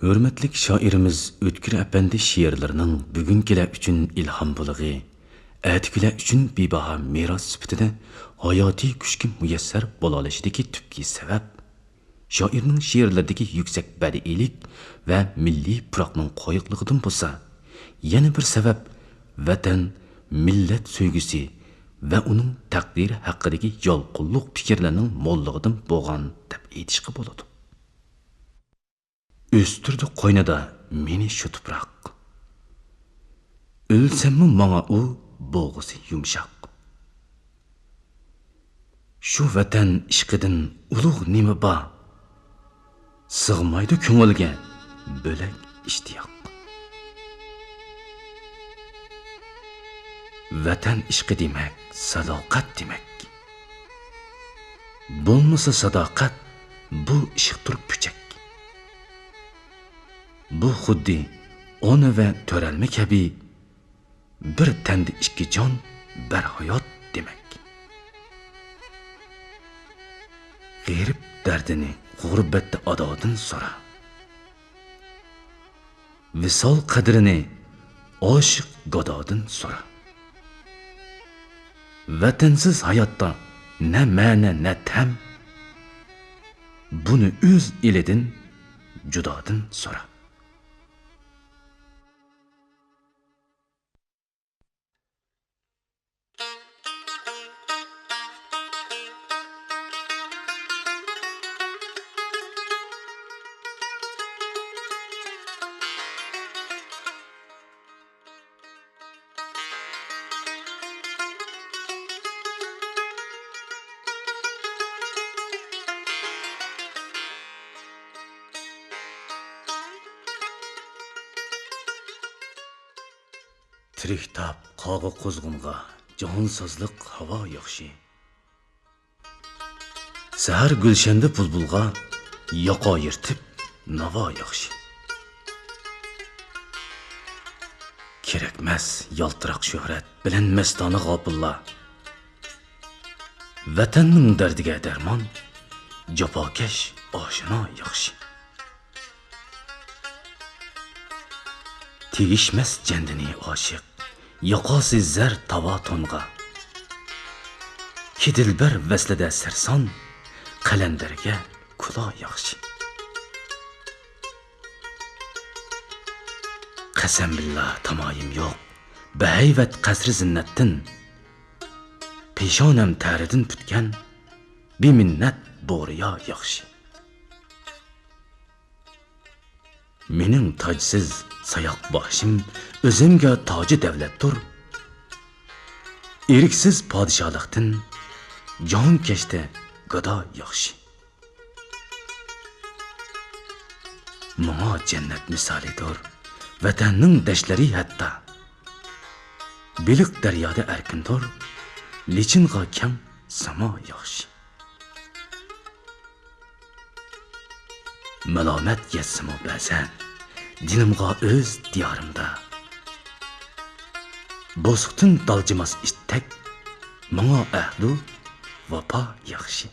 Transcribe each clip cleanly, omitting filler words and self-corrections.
Hürmetlik şairimiz Ötkür Efendi şiirlarining bugungilar uchun ilhom bulug'i, atikilar uchun bebaho meros sifatida hayotiy kuchga muyassar bo'la olishidagi tubki sabab shoirning she'rlaridagi yuksak badiiylik va milliy puroqning qo'yiqligidan bo'lsa, yana bir sabab vatan, millat so'ygisi va uning taqdiri haqidagi yolqinliq fikrlarning mo'lligidan bo'lgan deb aytishga bo'ladi. O'stirdi qo'ynida meni shu tuproq. O'lsammi menga u bo'g'isi yumshoq. Shu vatan ishqidan ulug' nima bor? Sig'maydi ko'ngilga bo'lak ishtiyoq. Vatan ishqi demak, sadoqat demak. Bo'lmasa sadoqat, bu ishqdir puchak. Bu xuddi ona va to'ralma kabi bir tanda ikki jon barhayot demak. G'erib dardini g'urbatda adodan so'ra. Visol qadrini oshiq gadodan so'ra. Vatansiz hayotda ne ma'na ne tam. Buni o'z elidan judodan so'ra. Tiriktab qog'i qo'zg'unga jonsizlik havo yaxshi. Sahar gulshanda bulbulga yoqa yirtib navo yaxshi. Kerakmas yaltiroq shuhrat bilan mastona g'opillar. Vatanning dardiga darmon, jafokash oshino yaxshi. Tegishmas jandini oshiq, yoqosi zar tavotonga. Ki dilbar vaslida sarson, qalandarga kulo yaxshi. Qasam billah tamoyim yo'q, bahayvat qasri zinnatdan. Peshonam ta'ridan putgan, beminnat bo'riyo yaxshi. Mening tojsiz sayoq boshim o'zimga toji davlatdir. Eriksiz podshohlikdan jon kechdi gado yaxshi. Menga jannat misolidir, vatanning dashlari hatta. Biliq daryoda erkindir, lechinga kam samo yaxshi. Malomat yetsimi ba'zan dinimga o'z diyorimda. Bosqtin daljimas istak, menga ahdu vafo yaxshi.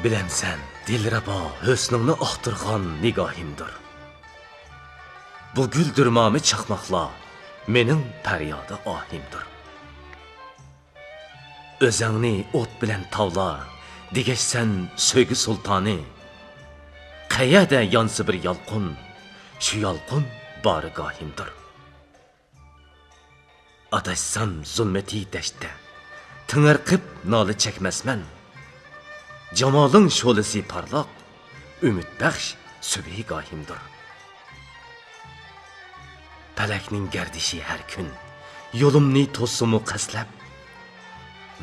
Bilemsen dilrabo husnimni oqtirgan nigohimdir. Bu güldürmami çakmakla mening faryoda ohimdir. Özəngni ot bilen tavla, digeşsen söygü sultanı. Qayada yansı bir yalqın, şu yalqın barigahimdir. Adaşsam zulmeti deşte, tınırqıp nalı çekmesmen. Camalın şolisi parlaq, ümit bəxş sübhigahimdir. Pələknin gərdişi hər gün, yolumni tosumu qəsləb,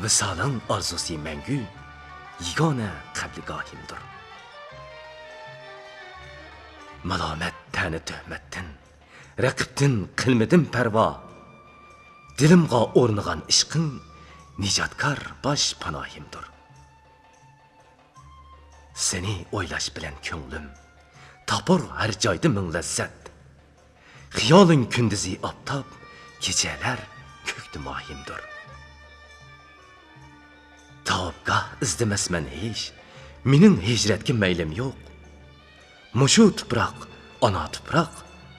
visalın arzusi məngü, yigana qəbligahimdir. Malamet təni töhməttin, rəqibdin qilmidim pərva, dilimğa ornıgan işqin, nicatkar baş panahimdir. Seni oylaş bilen könglim, tapır her caydı min lezzet. Xiyalın kündüzü aptab, geceler köktü mahimdir. Tavabgah izdemesmen hiç, minin hicretki meylim yok. Muşu tuprak, ana tuprak,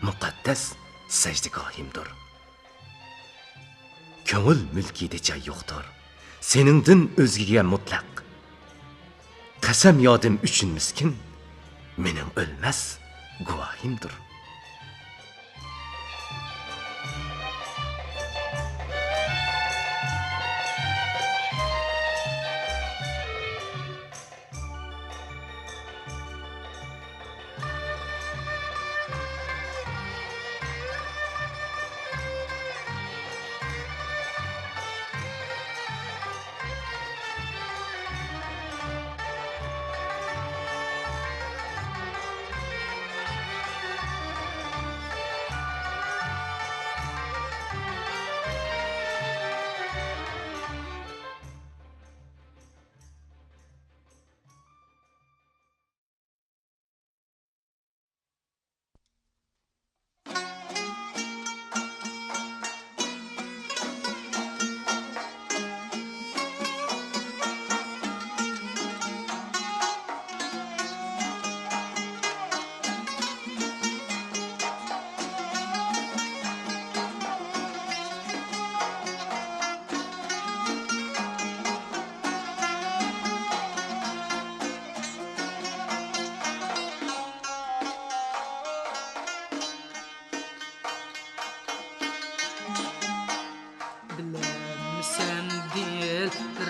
mukaddes secdigahimdir. Köngül mülkide cay yoktur, senindin özgüge mutlak. Qasam yadım üçün miskin, mening ölmez guvahimdir.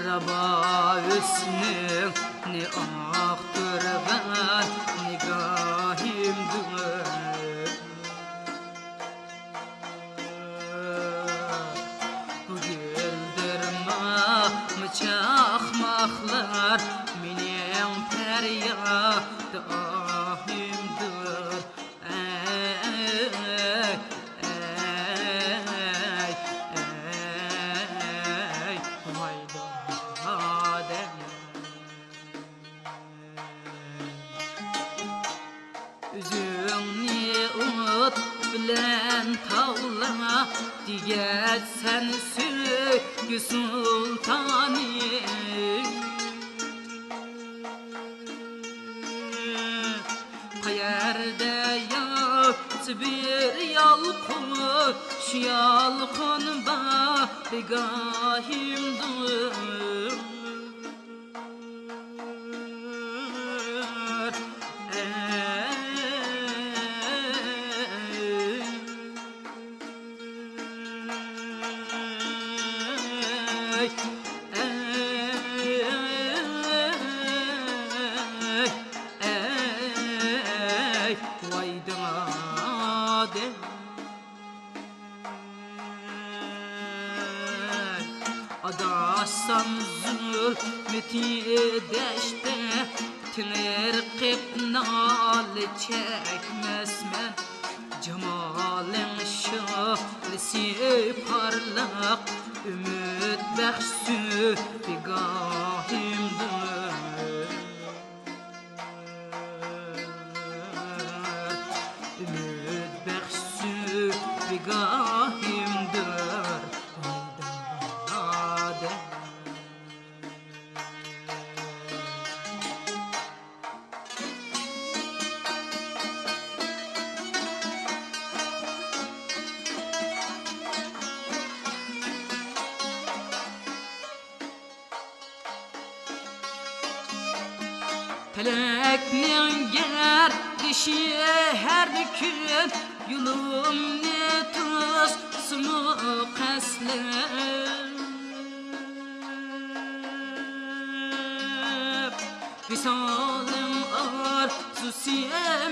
Raba üstüne ne aktır ben nigahimdir. Güldürme çakmaklar benim feryadahimdir. Üzümni ut bilen tavla diye sen söygü sultanı. Qayerde yağdı bir yalqın, şu yalqın barigahimdir. Adaşsam zulmeti deşte, tınırqıp nalı çekmesmen. Cemalin şalisi parlak, ümit bəxşü bigahimdir. Ümit bəxşü bigahimdir. Feleknin gerdişi her gün yolum ne tuz sumu kaslar Visalim arzusu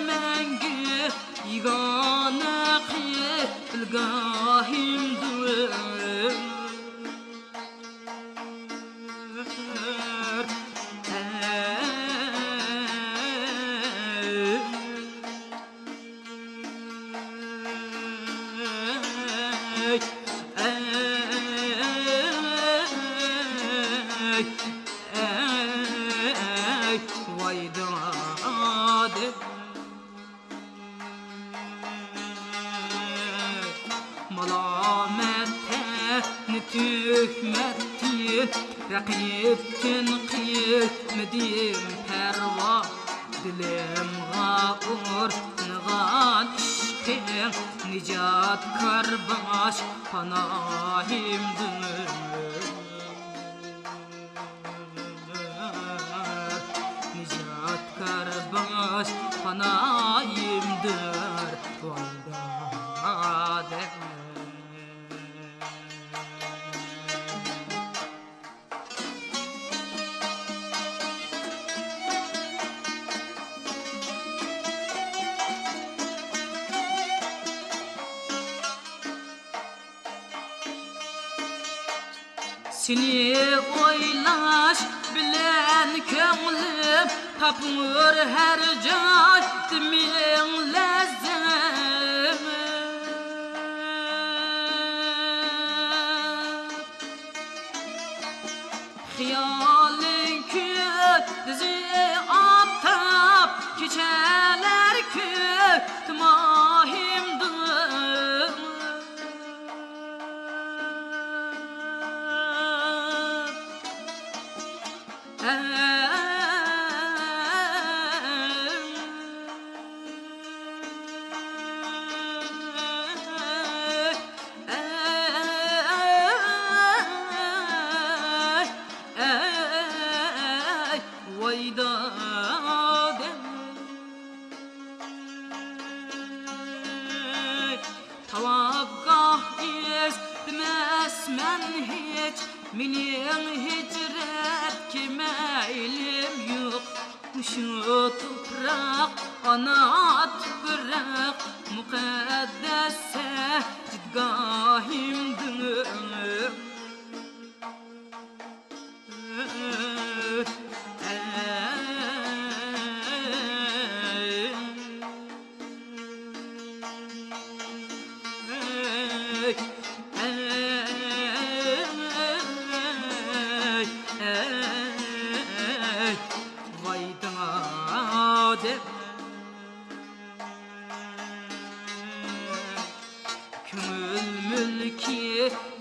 mengü yegane kılgahimdir Rakibtin kıymedim perva Dilim gağur nıgan işkin Nicat karbaş panahimdir Nicat karbaş panahimdir Vayda Seni oylaş bilen könglim tapır her can dimin lezzet Xiyalin küdüzü atap keçeler kütmahimdir Minin hicret kemeylim yok Şu toprak ana toprak Mukaddesse cidgahimdir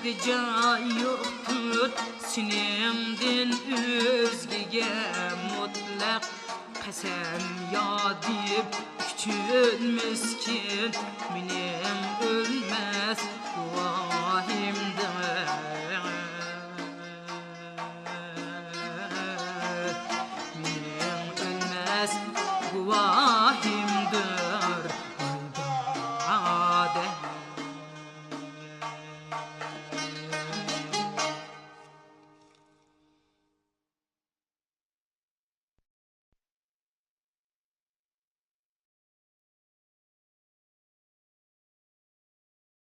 Rica yoktur sinemden özgege mutlak Kasem yadip küçül miskin Minem ölmez vahimdir